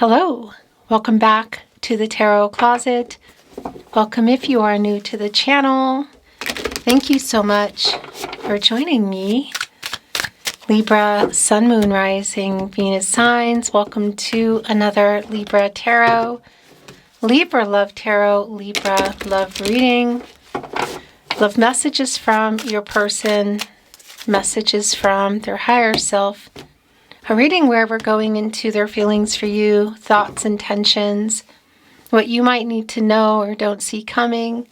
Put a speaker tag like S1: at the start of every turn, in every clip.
S1: Hello, welcome back to the Tarot Closet. Welcome if you are new to the channel. Thank you so much for joining me. Libra, Sun, Moon, Rising, Venus signs. Welcome to another Libra Tarot. Libra Love Tarot, Libra Love Reading. Love messages from your person, messages from their higher self. A reading where we're going into their feelings for you, thoughts, intentions, what you might need to know or don't see coming,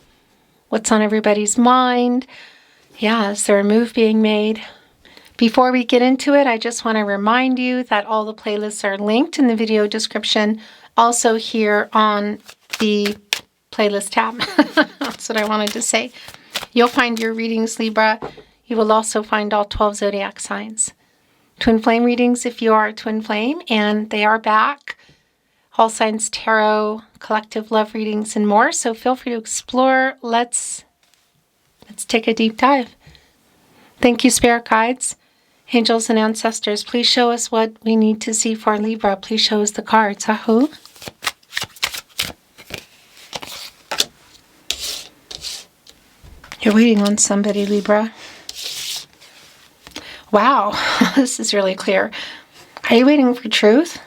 S1: what's on everybody's mind. Yeah, is there a move being made? Before we get into it, I just want to remind you that all the playlists are linked in the video description, also here on the playlist tab. That's what I wanted to say. You'll find your readings, Libra. You will also find all 12 zodiac signs. Twin flame readings if you are a twin flame, and they are back. All signs tarot, collective love readings, and more. So feel free to explore. Let's take a deep dive. Thank you, spirit guides, angels, and ancestors. Please show us what we need to see for Libra. Please show us the cards. Ahu. You're waiting on somebody, Libra. Wow, this is really clear. Are you waiting for truth?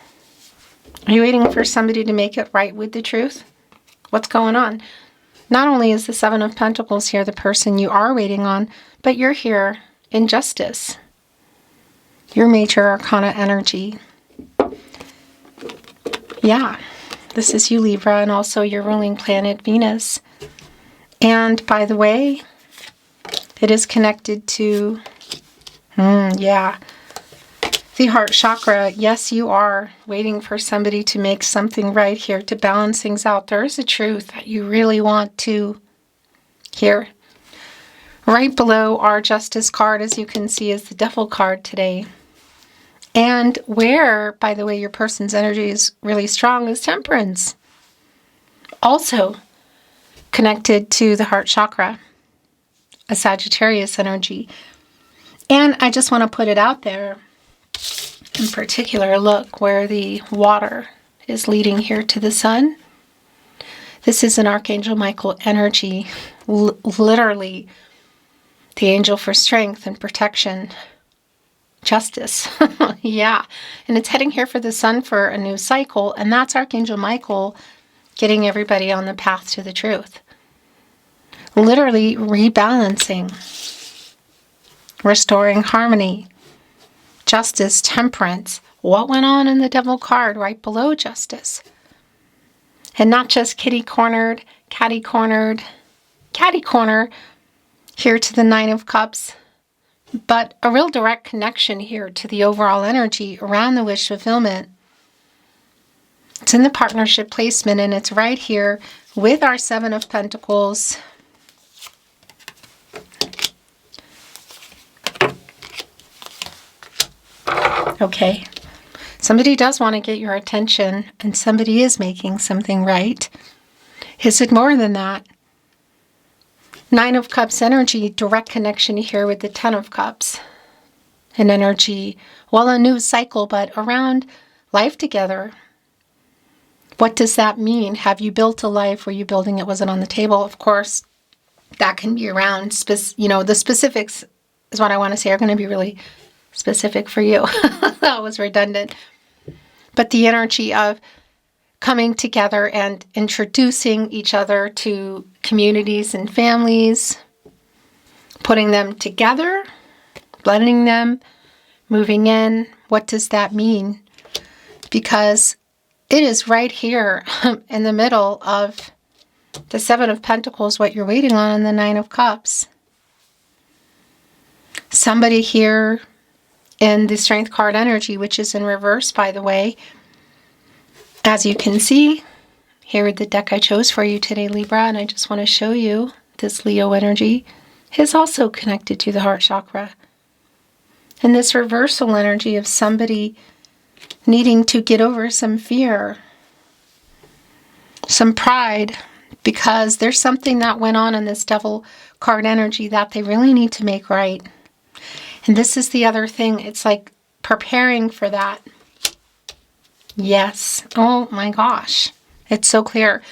S1: Are you waiting for somebody to make it right with the truth? What's going on? Not only is the Seven of Pentacles here the person you are waiting on, but you're here in justice. Your major arcana energy. Yeah, this is you, Libra, and also your ruling planet, Venus. And by the way, it is connected to the heart chakra. Yes, you are waiting for somebody to make something right here, to balance things out. There is a truth that you really want to hear. Right below our Justice card, as you can see, is the Devil card today. And where, by the way, your person's energy is really strong is Temperance. Also connected to the heart chakra, a Sagittarius energy. And I just want to put it out there, in particular, look where the water is leading here to the sun. This is an Archangel Michael energy, literally the angel for strength and protection, justice. Yeah, and it's heading here for the sun for a new cycle, and that's Archangel Michael getting everybody on the path to the truth. Literally rebalancing. Restoring harmony, justice, temperance. What went on in the Devil card right below justice? And not just kitty-cornered, catty-corner here to the Nine of Cups, but a real direct connection here to the overall energy around the wish fulfillment. It's in the partnership placement, and it's right here with our Seven of Pentacles. Okay, somebody does want to get your attention, and somebody is making something right. Is it more than that? Nine of Cups energy, direct connection here with the Ten of Cups. An energy, well, a new cycle, but around life together. What does that mean? Have you built a life? Were you building it? Was it on the table? Of course, that can be around, the specifics is what I want to say are going to be really specific for you. That was redundant. But the energy of coming together and introducing each other to communities and families, putting them together, blending them, moving in. What does that mean? Because it is right here in the middle of the Seven of Pentacles, what you're waiting on, and the Nine of Cups. Somebody here in the Strength card energy, which is in reverse, by the way. As you can see, here with the deck I chose for you today, Libra, and I just want to show you this Leo energy is also connected to the heart chakra. And this reversal energy of somebody needing to get over some fear, some pride, because there's something that went on in this Devil card energy that they really need to make right. And this is the other thing. It's like preparing for that. Yes. Oh my gosh. It's so clear.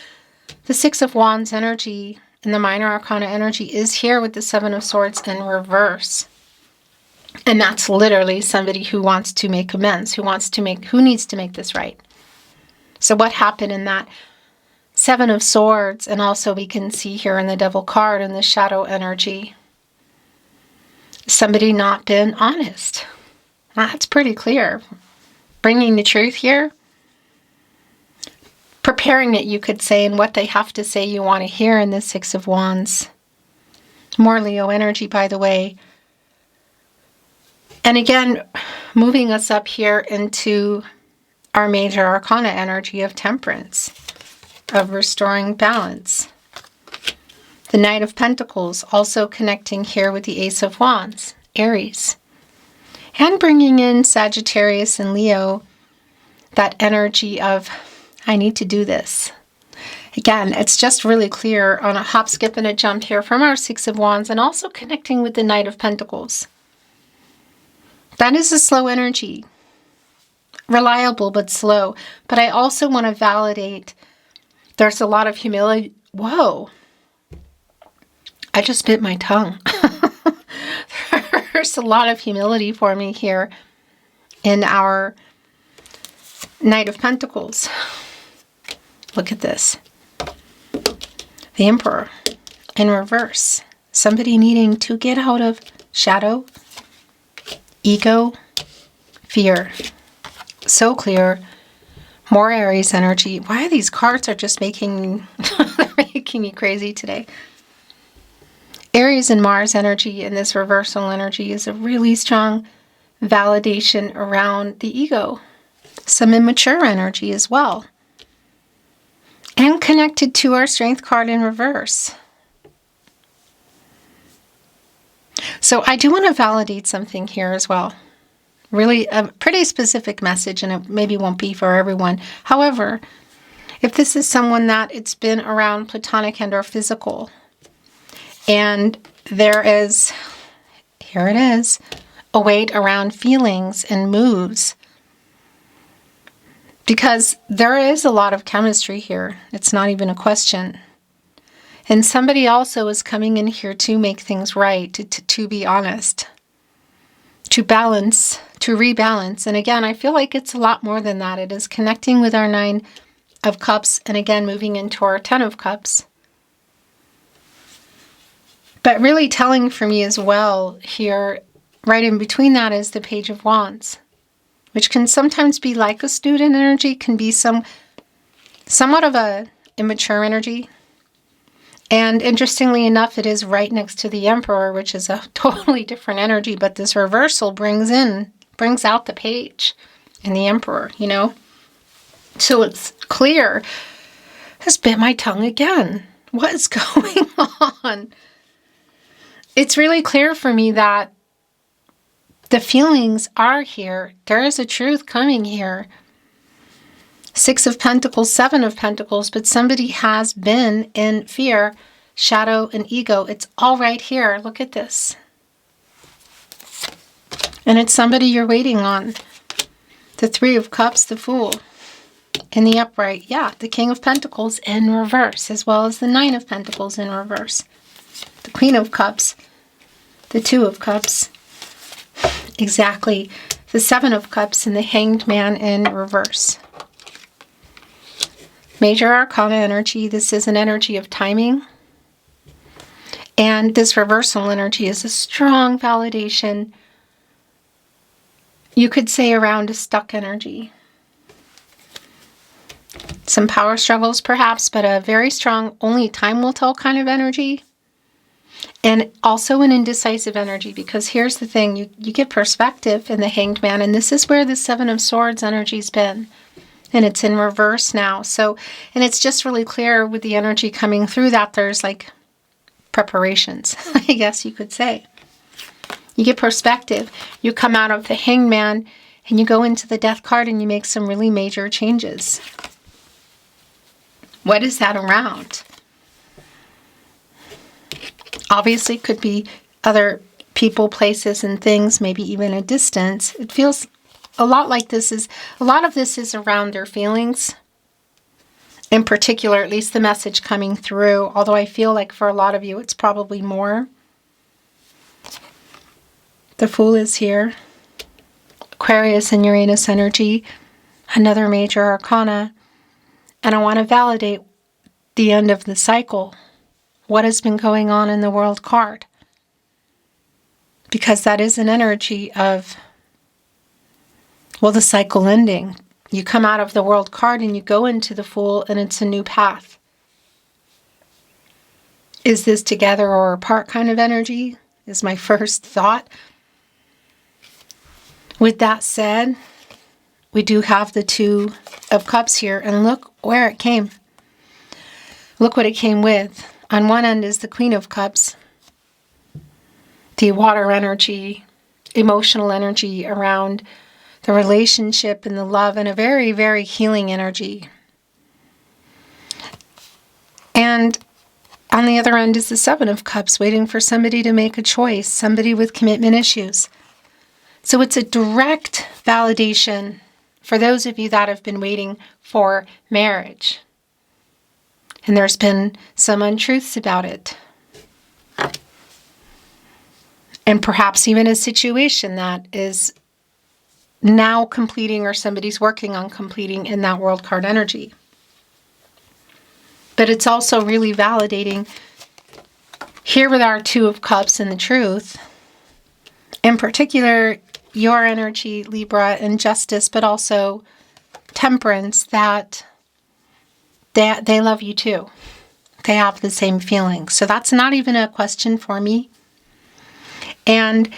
S1: The Six of Wands energy and the Minor Arcana energy is here with the Seven of Swords in reverse. And that's literally somebody who wants to make amends, who needs to make this right. So what happened in that Seven of Swords, and also we can see here in the Devil card in the shadow energy, somebody not been honest. That's pretty clear. Bringing the truth here. Preparing it, you could say, and what they have to say you want to hear in the Six of Wands. More Leo energy, by the way. And again, moving us up here into our Major Arcana energy of Temperance, of restoring balance. The Knight of Pentacles, also connecting here with the Ace of Wands, Aries. And bringing in Sagittarius and Leo, that energy of, I need to do this. Again, it's just really clear on a hop, skip, and a jump here from our Six of Wands, and also connecting with the Knight of Pentacles. That is a slow energy. Reliable, but slow. But I also want to validate, there's a lot of humility. Whoa. I just bit my tongue. There's a lot of humility for me here in our Knight of Pentacles. Look at this. The Emperor in reverse. Somebody needing to get out of shadow, ego, fear. So clear. More Aries energy. Why are these cards are just making me crazy today? Aries and Mars energy in this reversal energy is a really strong validation around the ego. Some immature energy as well. And connected to our Strength card in reverse. So I do want to validate something here as well. Really a pretty specific message, and it maybe won't be for everyone. However, if this is someone that it's been around platonic and or physical, and there is, here it is, a weight around feelings and moods, because there is a lot of chemistry here. It's not even a question. And somebody also is coming in here to make things right, to be honest, to balance, to rebalance. And again, I feel like it's a lot more than that. It is connecting with our Nine of Cups, and again, moving into our Ten of Cups. But really telling for me as well here, right in between that, is the Page of Wands, which can sometimes be like a student energy, can be somewhat of a immature energy. And interestingly enough, it is right next to the Emperor, which is a totally different energy. But this reversal brings out the Page and the Emperor, you know. So it's clear. I just bit my tongue again. What is going on? It's really clear for me that the feelings are here. There is a truth coming here. Six of Pentacles, Seven of Pentacles, but somebody has been in fear, shadow, and ego. It's all right here. Look at this. And it's somebody you're waiting on. The Three of Cups, the Fool. In the upright, yeah, the King of Pentacles in reverse, as well as the Nine of Pentacles in reverse. The Queen of Cups, the Two of Cups. Exactly. The Seven of Cups and the Hanged Man in reverse. Major Arcana energy. This is an energy of timing. And this reversal energy is a strong validation, you could say, around a stuck energy. Some power struggles perhaps, but a very strong only time will tell kind of energy. And also an indecisive energy, because here's the thing, you get perspective in the Hanged Man, and this is where the Seven of Swords energy's been. And it's in reverse now. So, and it's just really clear with the energy coming through that there's like preparations, I guess you could say. You get perspective. You come out of the Hanged Man and you go into the Death card and you make some really major changes. What is that around? Obviously, it could be other people, places, and things, maybe even a distance. It feels a lot of this is around their feelings. In particular, at least the message coming through, although I feel like for a lot of you, it's probably more. The Fool is here. Aquarius and Uranus energy, another major arcana. And I want to validate the end of the cycle. What has been going on in the World card? Because that is an energy of, well, the cycle ending. You come out of the World card and you go into the Fool, and it's a new path. Is this together or apart kind of energy? Is my first thought. With that said, we do have the Two of Cups here, and look where it came. Look what it came with. On one end is the Queen of Cups, the water energy, emotional energy around the relationship and the love, and a very, very healing energy. And on the other end is the Seven of Cups, waiting for somebody to make a choice, somebody with commitment issues. So it's a direct validation for those of you that have been waiting for marriage. And there's been some untruths about it. And perhaps even a situation that is now completing, or somebody's working on completing in that World card energy. But it's also really validating here with our Two of Cups and the truth, in particular, your energy, Libra, and justice, but also temperance, that they love you too. They have the same feelings. So that's not even a question for me. And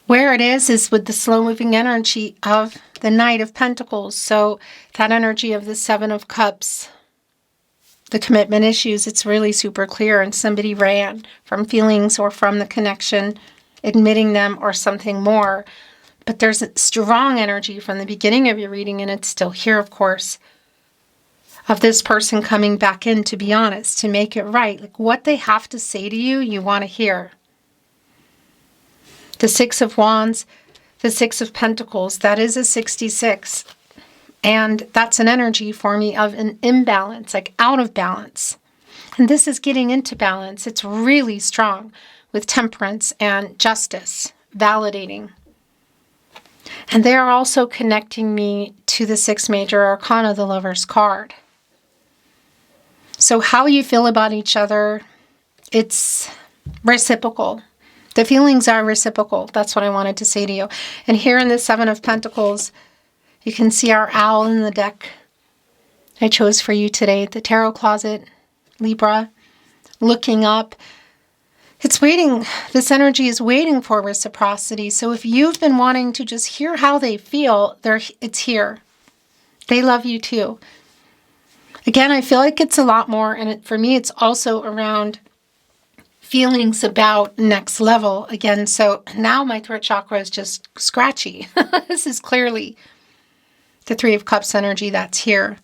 S1: where it is with the slow-moving energy of the Knight of Pentacles. So that energy of the Seven of Cups, the commitment issues, it's really super clear. And somebody ran from feelings or from the connection, admitting them, or something more. But there's a strong energy from the beginning of your reading, and it's still here, of course, of this person coming back in, to be honest, to make it right. Like what they have to say to you, you want to hear. The Six of Wands, the Six of Pentacles, that is a 66. And that's an energy for me of an imbalance, like out of balance. And this is getting into balance. It's really strong with temperance and justice, validating. And they are also connecting me to the Six Major Arcana, the Lover's card. So how you feel about each other, it's reciprocal. The feelings are reciprocal. That's what I wanted to say to you. And here in the Seven of Pentacles, you can see our owl in the deck I chose for you today. The Tarot Closet, Libra, looking up. It's waiting. This energy is waiting for reciprocity. So if you've been wanting to just hear how they feel, it's here. They love you too. Again, I feel like it's a lot more. And for me, it's also around feelings about next level again. So now my throat chakra is just scratchy. This is clearly the Three of Cups energy that's here.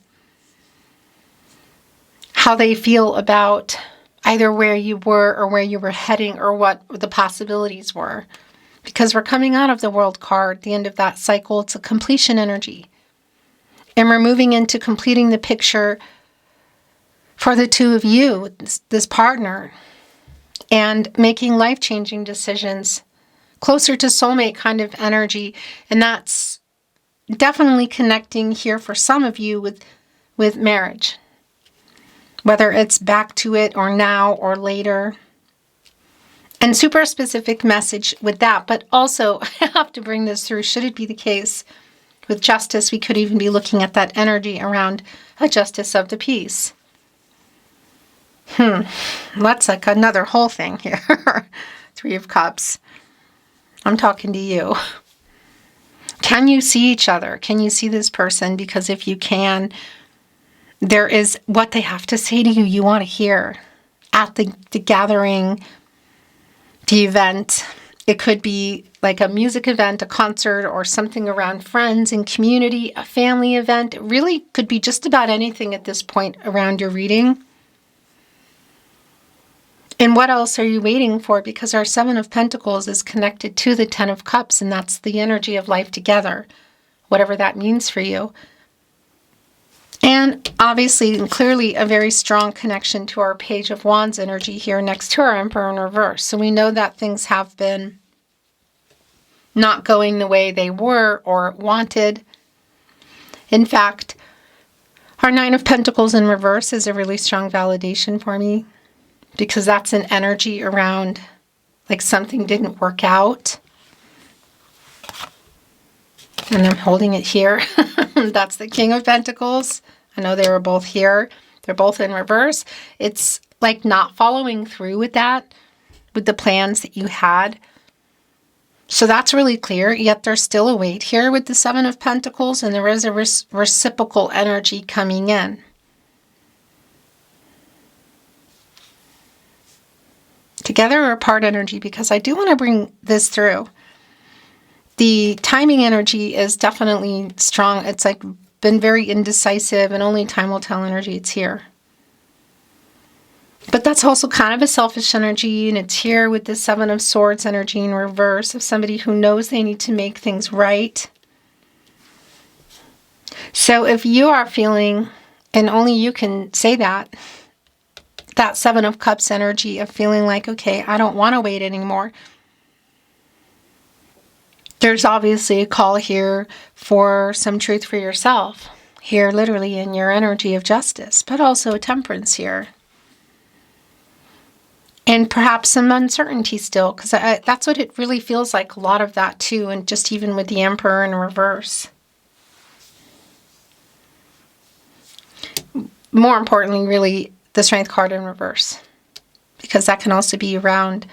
S1: How they feel about either where you were or where you were heading, or what the possibilities were. Because we're coming out of the World card, the end of that cycle. It's a completion energy. And we're moving into completing the picture for the two of you, this partner, and making life-changing decisions, closer to soulmate kind of energy. And that's definitely connecting here for some of you with marriage, whether it's back to it or now or later. And super specific message with that. But also, I have to bring this through, should it be the case with justice, we could even be looking at that energy around a justice of the peace. That's like another whole thing here. Three of Cups. I'm talking to you. Can you see each other? Can you see this person? Because if you can, there is what they have to say to you, you want to hear at the gathering, the event. It could be like a music event, a concert, or something around friends and community, a family event. It really could be just about anything at this point around your reading. And what else are you waiting for? Because our Seven of Pentacles is connected to the Ten of Cups, and that's the energy of life together. whatever that means for you. And obviously and clearly a very strong connection to our Page of Wands energy here next to our Emperor in reverse. So we know that things have been not going the way they were or wanted. In fact, our Nine of Pentacles in reverse is a really strong validation for me, because that's an energy around like something didn't work out. And I'm holding it here. That's the King of Pentacles. I know they were both here. They're both in reverse. It's like not following through with that, with the plans that you had. So that's really clear. Yet there's still a weight here with the Seven of Pentacles, and there is a reciprocal energy coming in. Together or apart energy, because I do want to bring this through. The timing energy is definitely strong. It's like been very indecisive, and only time will tell energy. It's here. But that's also kind of a selfish energy, and it's here with the Seven of Swords energy in reverse of somebody who knows they need to make things right. So if you are feeling, and only you can say that Seven of Cups energy of feeling like, okay, I don't want to wait anymore. There's obviously a call here for some truth for yourself. Here, literally in your energy of justice, but also a temperance here. And perhaps some uncertainty still, because that's what it really feels like, a lot of that too, and just even with the Emperor in reverse. More importantly, really, the Strength card in reverse, because that can also be around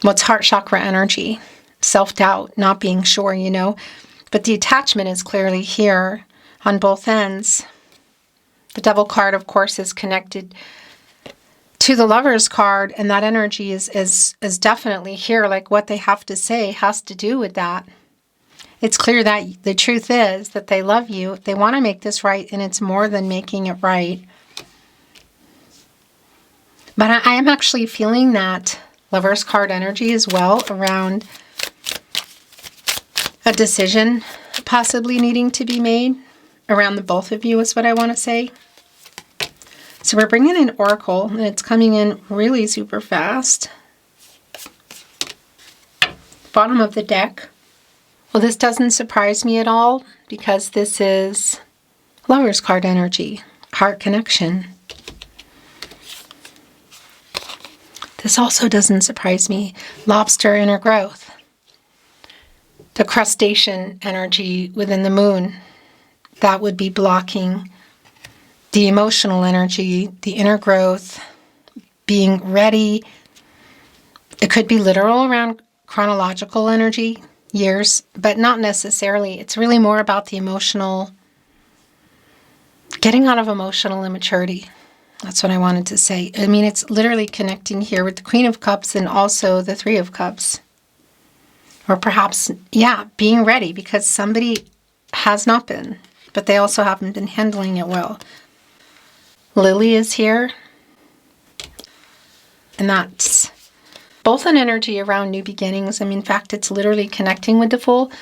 S1: what's heart chakra energy, self-doubt, not being sure, you know. But the attachment is clearly here on both ends. The Devil card, of course, is connected to the Lover's card, and that energy is definitely here. Like what they have to say has to do with that. It's clear that the truth is that they love you. They want to make this right, and it's more than making it right. But I am actually feeling that Lover's card energy as well around a decision possibly needing to be made around the both of you is what I want to say. So we're bringing in Oracle, and it's coming in really super fast. Bottom of the deck. Well, this doesn't surprise me at all, because this is Lover's card energy, heart connection. This also doesn't surprise me. Lobster, inner growth. The crustacean energy within the moon. That would be blocking the emotional energy, the inner growth, being ready. It could be literal around chronological energy, years, but not necessarily. It's really more about the emotional, getting out of emotional immaturity. That's what I wanted to say. I mean, it's literally connecting here with the Queen of Cups and also the Three of Cups. Or perhaps, yeah, being ready, because somebody has not been, but they also haven't been handling it well. Lily is here. And that's both an energy around new beginnings. I mean, in fact, it's literally connecting with the Fool,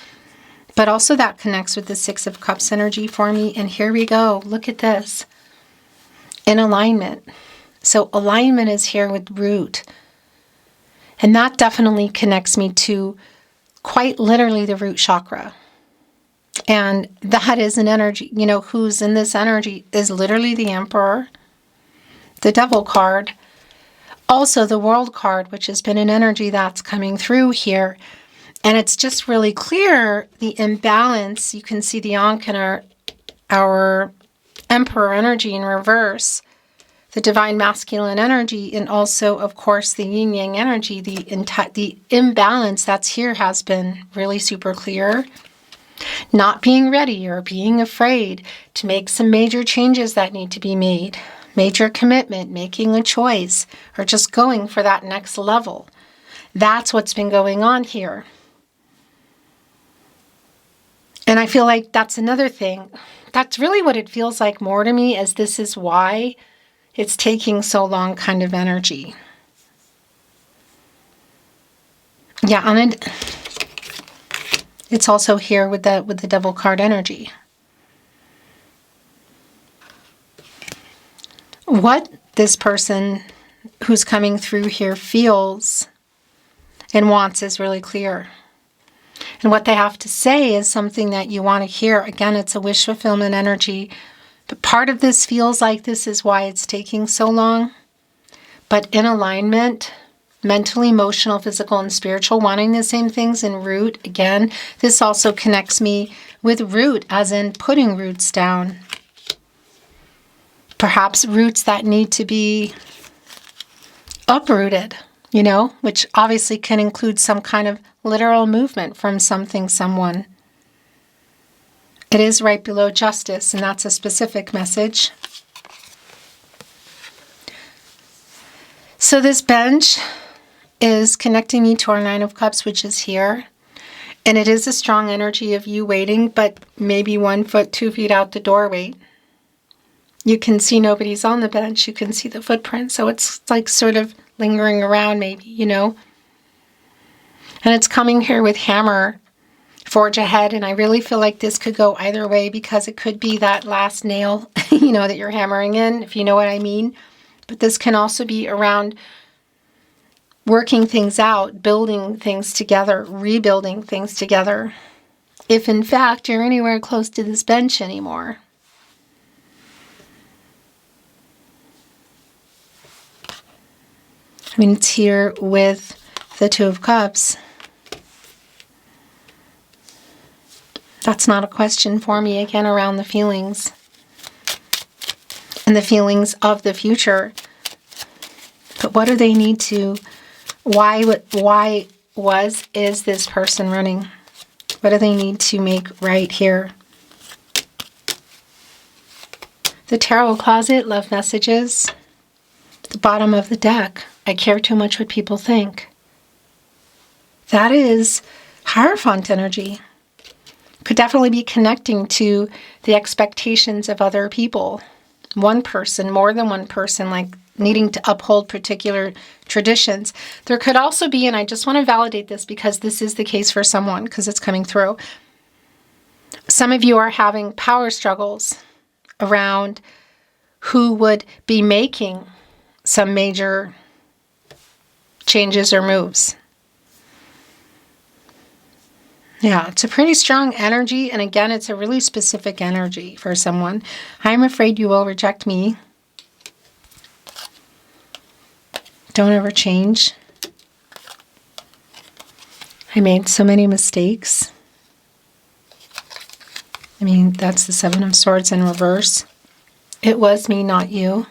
S1: but also that connects with the Six of Cups energy for me. And here we go. Look at this. In alignment. So alignment is here with root. And that definitely connects me to quite literally the root chakra. And that is an energy, you know, who's in this energy is literally the Emperor, the Devil card, also the World card, which has been an energy that's coming through here. And it's just really clear the imbalance. You can see the Ankh in our Emperor energy in reverse, the Divine Masculine energy, and also, of course, the Yin Yang energy. The imbalance that's here has been really super clear. Not being ready or being afraid to make some major changes that need to be made. Major commitment, making a choice, or just going for that next level. That's what's been going on here. And I feel like that's another thing. That's really what it feels like more to me, as this is why it's taking so long kind of energy. Yeah, and It's also here with the Devil card energy. What this person who's coming through here feels and wants is really clear. And what they have to say is something that you want to hear. Again, it's a wish fulfillment energy. But part of this feels like this is why it's taking so long. But in alignment, mental, emotional, physical, and spiritual, wanting the same things in root. Again, this also connects me with root, as in putting roots down. Perhaps roots that need to be uprooted, which obviously can include some kind of literal movement from something, someone. It is right below justice, and that's a specific message. So this bench is connecting me to our Nine of Cups, which is here. And it is a strong energy of you waiting, but maybe 1 foot, 2 feet out the doorway. You can see nobody's on the bench. You can see the footprint. So it's like sort of lingering around maybe, And it's coming here with hammer, forge ahead. And I really feel like this could go either way, because it could be that last nail, that you're hammering in, if you know what I mean. But this can also be around working things out, building things together, rebuilding things together. If in fact you're anywhere close to this bench anymore. It's here with the Two of Cups. That's not a question for me, again, around the feelings. And the feelings of the future. But what do they need to, is this person running? What do they need to make right here? The Tarot Closet, love messages. The bottom of the deck, I care too much what people think. That is Hierophant energy. Could definitely be connecting to the expectations of other people. One person, more than one person, like needing to uphold particular traditions. There could also be, and I just want to validate this because this is the case for someone, because it's coming through. Some of you are having power struggles around who would be making some major changes or moves. Yeah, it's a pretty strong energy. And again, it's a really specific energy for someone. I'm afraid you will reject me. Don't ever change. I made so many mistakes. That's the Seven of Swords in reverse. It was me, not you.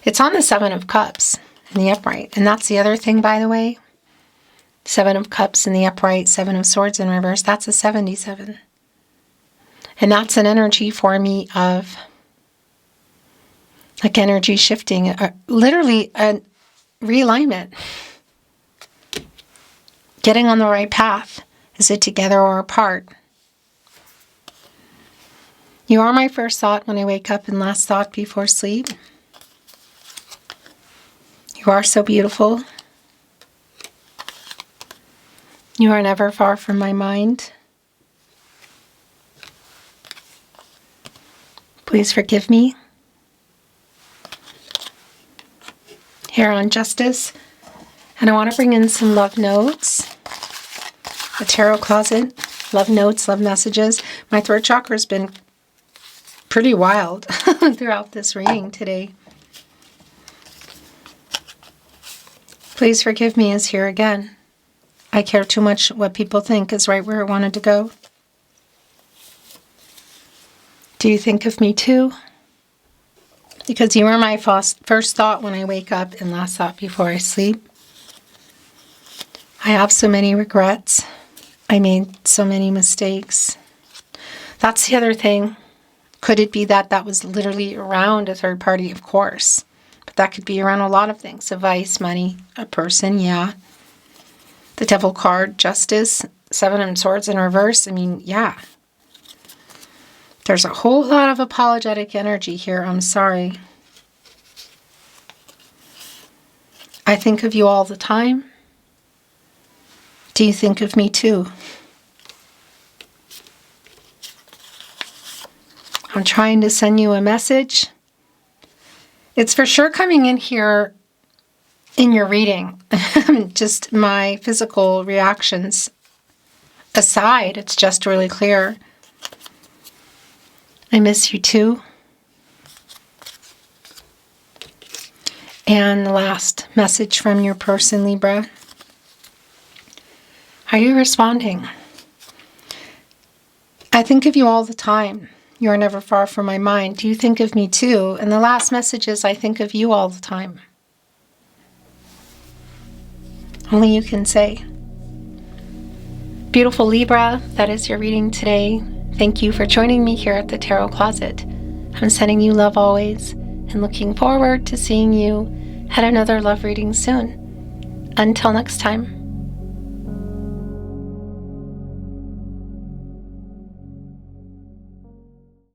S1: It's on the Seven of Cups in the upright. And that's the other thing, by the way. Seven of Cups in the upright, Seven of Swords in reverse. That's a 77. And that's an energy for me of like energy shifting, literally a realignment. Getting on the right path. Is it together or apart? You are my first thought when I wake up and last thought before sleep. You are so beautiful. You are never far from my mind. Please forgive me. Here on Justice. And I want to bring in some love notes. The Tarot Closet. Love notes, love messages. My throat chakra has been pretty wild throughout this reading today. Please forgive me is here again. I care too much what people think is right where I wanted to go. Do you think of me too? Because you are my first thought when I wake up and last thought before I sleep. I have so many regrets. I made so many mistakes. That's the other thing. Could it be that that was literally around a third party? Of course. But that could be around a lot of things. A vice, money, a person, yeah. The Devil card, Justice, Seven of Swords in reverse. Yeah. There's a whole lot of apologetic energy here. I'm sorry. I think of you all the time. Do you think of me too? I'm trying to send you a message. It's for sure coming in here in your reading. Just my physical reactions aside, it's just really clear. I miss you too. And the last message from your person, Libra. Are you responding? I think of you all the time. You are never far from my mind. Do you think of me too? And the last message is, I think of you all the time. Only you can say. Beautiful Libra, that is your reading today. Thank you for joining me here at the Tarot Closet. I'm sending you love always and looking forward to seeing you at another love reading soon. Until next time.